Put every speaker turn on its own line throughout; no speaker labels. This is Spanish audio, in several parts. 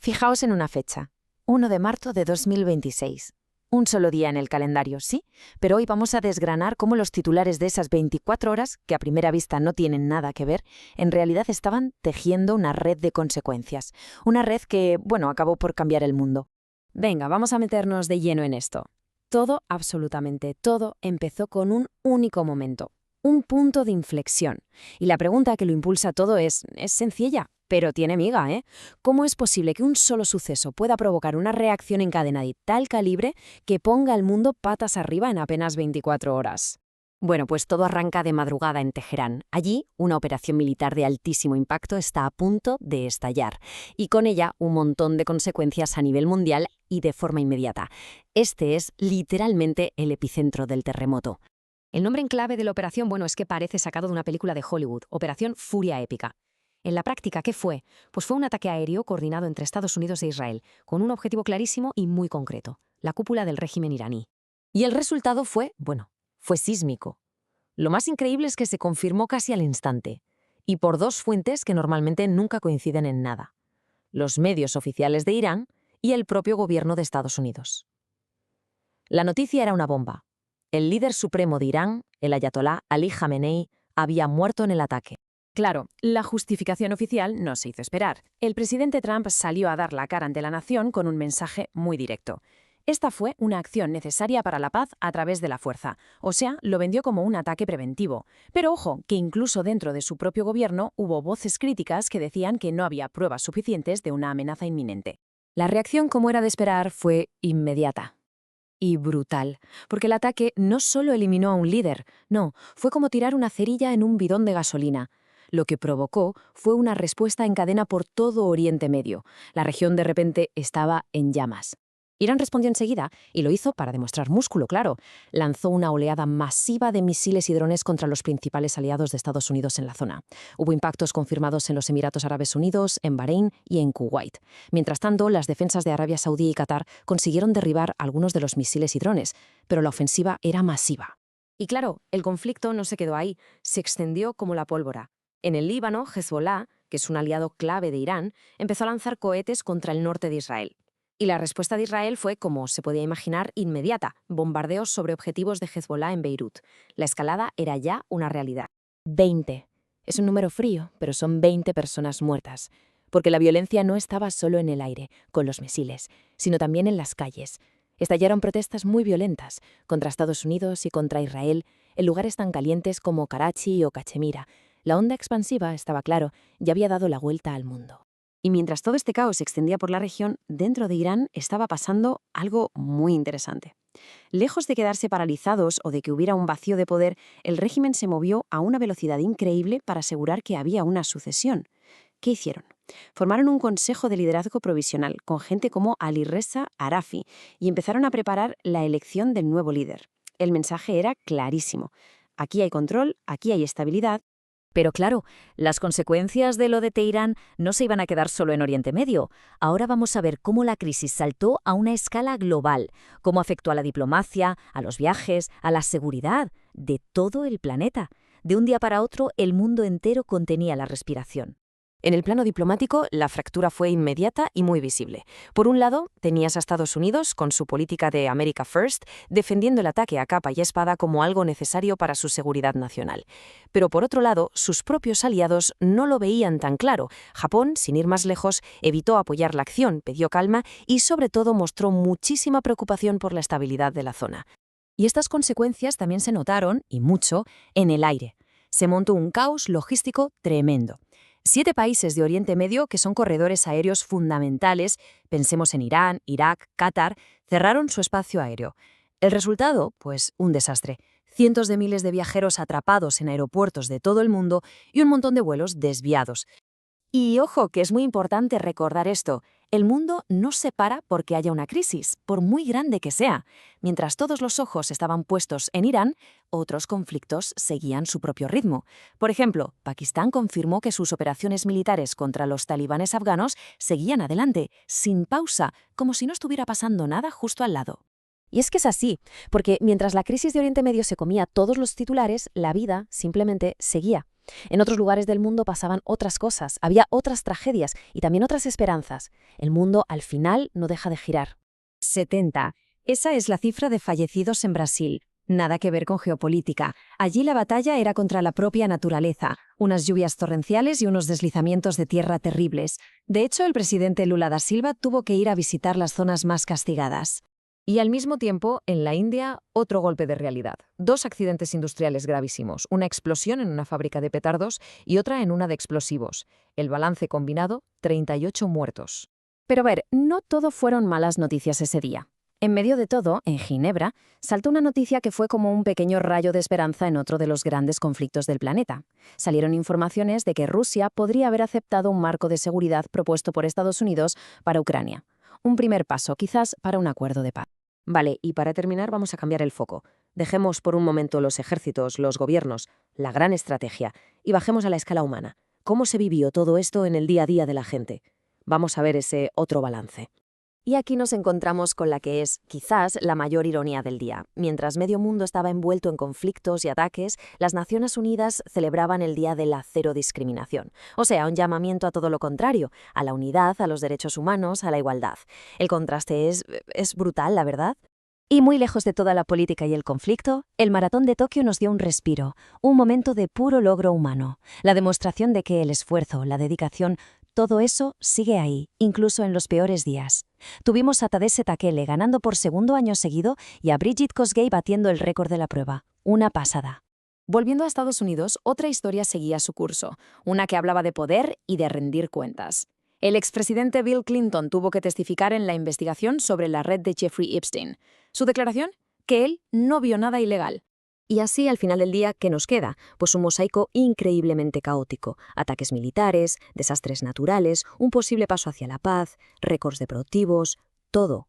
Fijaos en una fecha, 1 de marzo de 2026. Un solo día en el calendario, sí, pero hoy vamos a desgranar cómo los titulares de esas 24 horas, que a primera vista no tienen nada que ver, en realidad estaban tejiendo una red de consecuencias. Una red que, acabó por cambiar el mundo.
Venga, vamos a meternos de lleno en esto. Todo, absolutamente todo, empezó con un único momento, un punto de inflexión. Y la pregunta que lo impulsa todo es sencilla, pero tiene miga, ¿eh? ¿Cómo es posible que un solo suceso pueda provocar una reacción en cadena de tal calibre que ponga al mundo patas arriba en apenas 24 horas? Bueno, pues todo arranca de madrugada en Teherán. Allí, una operación militar de altísimo impacto está a punto de estallar, y con ella un montón de consecuencias a nivel mundial y de forma inmediata. Este es literalmente el epicentro del terremoto. El nombre en clave de la operación, es que parece sacado de una película de Hollywood, Operación Furia Épica. En la práctica, ¿qué fue? Pues fue un ataque aéreo coordinado entre Estados Unidos e Israel, con un objetivo clarísimo y muy concreto, la cúpula del régimen iraní. Y el resultado fue sísmico. Lo más increíble es que se confirmó casi al instante, y por dos fuentes que normalmente nunca coinciden en nada: los medios oficiales de Irán y el propio gobierno de Estados Unidos. La noticia era una bomba. El líder supremo de Irán, el ayatolá Ali Jamenei, había muerto en el ataque. Claro, la justificación oficial no se hizo esperar. El presidente Trump salió a dar la cara ante la nación con un mensaje muy directo. Esta fue una acción necesaria para la paz a través de la fuerza, o sea, lo vendió como un ataque preventivo. Pero ojo, que incluso dentro de su propio gobierno hubo voces críticas que decían que no había pruebas suficientes de una amenaza inminente. La reacción, como era de esperar, fue inmediata. Y brutal, porque el ataque no solo eliminó a un líder, no, fue como tirar una cerilla en un bidón de gasolina. Lo que provocó fue una respuesta en cadena por todo Oriente Medio. La región de repente estaba en llamas. Irán respondió enseguida, y lo hizo para demostrar músculo, claro. Lanzó una oleada masiva de misiles y drones contra los principales aliados de Estados Unidos en la zona. Hubo impactos confirmados en los Emiratos Árabes Unidos, en Bahrein y en Kuwait. Mientras tanto, las defensas de Arabia Saudí y Qatar consiguieron derribar algunos de los misiles y drones, pero la ofensiva era masiva. Y claro, el conflicto no se quedó ahí, se extendió como la pólvora. En el Líbano, Hezbollah, que es un aliado clave de Irán, empezó a lanzar cohetes contra el norte de Israel. Y la respuesta de Israel fue, como se podía imaginar, inmediata: bombardeos sobre objetivos de Hezbollah en Beirut. La escalada era ya una realidad. 20. Es un número frío, pero son 20 personas muertas. Porque la violencia no estaba solo en el aire, con los misiles, sino también en las calles. Estallaron protestas muy violentas contra Estados Unidos y contra Israel en lugares tan calientes como Karachi o Cachemira. La onda expansiva, estaba claro, ya había dado la vuelta al mundo. Y mientras todo este caos se extendía por la región, dentro de Irán estaba pasando algo muy interesante. Lejos de quedarse paralizados o de que hubiera un vacío de poder, el régimen se movió a una velocidad increíble para asegurar que había una sucesión. ¿Qué hicieron? Formaron un consejo de liderazgo provisional con gente como Ali Reza Arafi y empezaron a preparar la elección del nuevo líder. El mensaje era clarísimo: aquí hay control, aquí hay estabilidad.
Pero claro, las consecuencias de lo de Teherán no se iban a quedar solo en Oriente Medio. Ahora vamos a ver cómo la crisis saltó a una escala global, cómo afectó a la diplomacia, a los viajes, a la seguridad de todo el planeta. De un día para otro, el mundo entero contenía la respiración.
En el plano diplomático, la fractura fue inmediata y muy visible. Por un lado, tenías a Estados Unidos, con su política de America First, defendiendo el ataque a capa y espada como algo necesario para su seguridad nacional. Pero por otro lado, sus propios aliados no lo veían tan claro. Japón, sin ir más lejos, evitó apoyar la acción, pidió calma y sobre todo mostró muchísima preocupación por la estabilidad de la zona. Y estas consecuencias también se notaron, y mucho, en el aire. Se montó un caos logístico tremendo. 7 países de Oriente Medio, que son corredores aéreos fundamentales, pensemos en Irán, Irak, Qatar, cerraron su espacio aéreo. El resultado, pues, un desastre. Cientos de miles de viajeros atrapados en aeropuertos de todo el mundo y un montón de vuelos desviados. Y ojo, que es muy importante recordar esto: el mundo no se para porque haya una crisis, por muy grande que sea. Mientras todos los ojos estaban puestos en Irán, otros conflictos seguían su propio ritmo. Por ejemplo, Pakistán confirmó que sus operaciones militares contra los talibanes afganos seguían adelante, sin pausa, como si no estuviera pasando nada justo al lado. Y es que es así, porque mientras la crisis de Oriente Medio se comía todos los titulares, la vida simplemente seguía. En otros lugares del mundo pasaban otras cosas, había otras tragedias y también otras esperanzas. El mundo al final no deja de girar.
70. Esa es la cifra de fallecidos en Brasil. Nada que ver con geopolítica. Allí la batalla era contra la propia naturaleza, unas lluvias torrenciales y unos deslizamientos de tierra terribles. De hecho, el presidente Lula da Silva tuvo que ir a visitar las zonas más castigadas. Y al mismo tiempo, en la India, otro golpe de realidad. 2 accidentes industriales gravísimos, una explosión en una fábrica de petardos y otra en una de explosivos. El balance combinado, 38 muertos.
Pero a ver, no todo fueron malas noticias ese día. En medio de todo, en Ginebra, saltó una noticia que fue como un pequeño rayo de esperanza en otro de los grandes conflictos del planeta. Salieron informaciones de que Rusia podría haber aceptado un marco de seguridad propuesto por Estados Unidos para Ucrania. Un primer paso, quizás, para un acuerdo de paz.
Vale, y para terminar vamos a cambiar el foco. Dejemos por un momento los ejércitos, los gobiernos, la gran estrategia, y bajemos a la escala humana. ¿Cómo se vivió todo esto en el día a día de la gente? Vamos a ver ese otro balance.
Y aquí nos encontramos con la que es, quizás, la mayor ironía del día. Mientras medio mundo estaba envuelto en conflictos y ataques, las Naciones Unidas celebraban el Día de la Cero Discriminación. O sea, un llamamiento a todo lo contrario, a la unidad, a los derechos humanos, a la igualdad. El contraste es brutal, la verdad. Y muy lejos de toda la política y el conflicto, el Maratón de Tokio nos dio un respiro, un momento de puro logro humano, la demostración de que el esfuerzo, la dedicación, todo eso sigue ahí, incluso en los peores días. Tuvimos a Tadesse Takele ganando por segundo año seguido y a Brigid Kosgei batiendo el récord de la prueba. Una pasada. Volviendo a Estados Unidos, otra historia seguía su curso, una que hablaba de poder y de rendir cuentas. El expresidente Bill Clinton tuvo que testificar en la investigación sobre la red de Jeffrey Epstein. Su declaración, que él no vio nada ilegal. Y así, al final del día, ¿qué nos queda? Pues un mosaico increíblemente caótico. Ataques militares, desastres naturales, un posible paso hacia la paz, récords de productivos, todo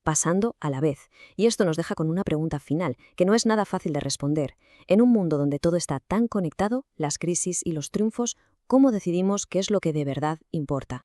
pasando a la vez. Y esto nos deja con una pregunta final, que no es nada fácil de responder. En un mundo donde todo está tan conectado, las crisis y los triunfos, ¿cómo decidimos qué es lo que de verdad importa?